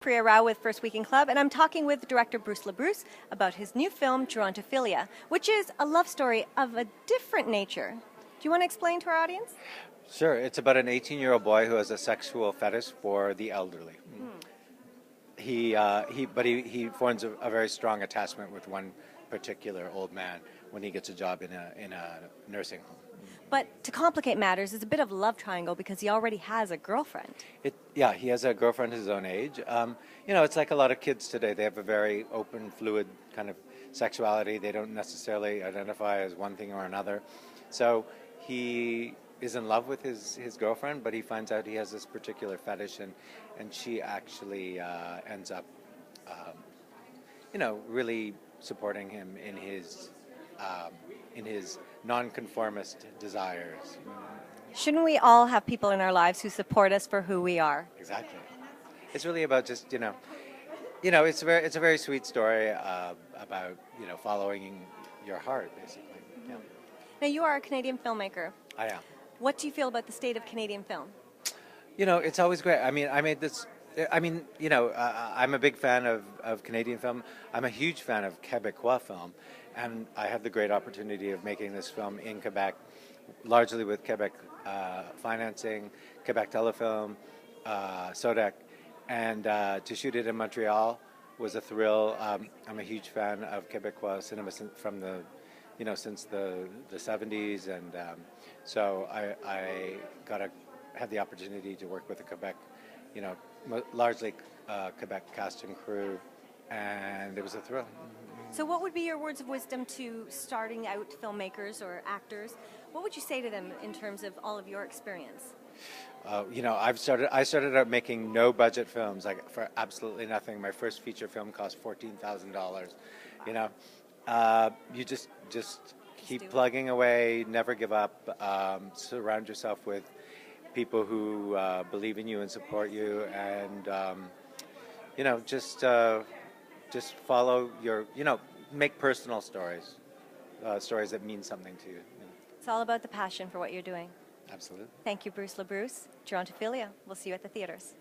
Priya with First Weekend Club, and I'm talking with director Bruce LaBruce about his new film, Gerontophilia, which is a love story of a different nature. Do you want to explain to our audience? Sure. It's about an 18-year-old boy who has a sexual fetish for the elderly. He forms a very strong attachment with one particular old man when he gets a job in a nursing home. But to complicate matters, it's a bit of a love triangle because he already has a girlfriend. He has a girlfriend his own age. It's like a lot of kids today. They have a very open, fluid kind of sexuality. They don't necessarily identify as one thing or another. So he is in love with his girlfriend, but he finds out he has this particular fetish, and she actually ends up, really supporting him in his nonconformist desires. Shouldn't we all have people in our lives who support us for who we are? Exactly. It's really about just it's a very sweet story about following your heart, basically. Yeah. Now, you are a Canadian filmmaker. I am. What do you feel about the state of Canadian film? It's always great. I'm a big fan of Canadian film. I'm a huge fan of Quebecois film, and I had the great opportunity of making this film in Quebec, largely with Quebec financing, Quebec Telefilm, Sodec, and to shoot it in Montreal was a thrill. I'm a huge fan of Quebecois cinema from since the 70s, and so I had the opportunity to work with the Quebec, largely Quebec cast and crew, and it was a thrill. So what would be your words of wisdom to starting out filmmakers or actors? What would you say to them in terms of all of your experience? I started out making no budget films, like for absolutely nothing. My first feature film cost $14,000. You just keep plugging away, never give up, surround yourself with people who believe in you and support you, and just follow your, make personal stories, stories that mean something to you. It's all about the passion for what you're doing. Absolutely. Thank you, Bruce LaBruce. Gerontophilia. We'll see you at the theaters.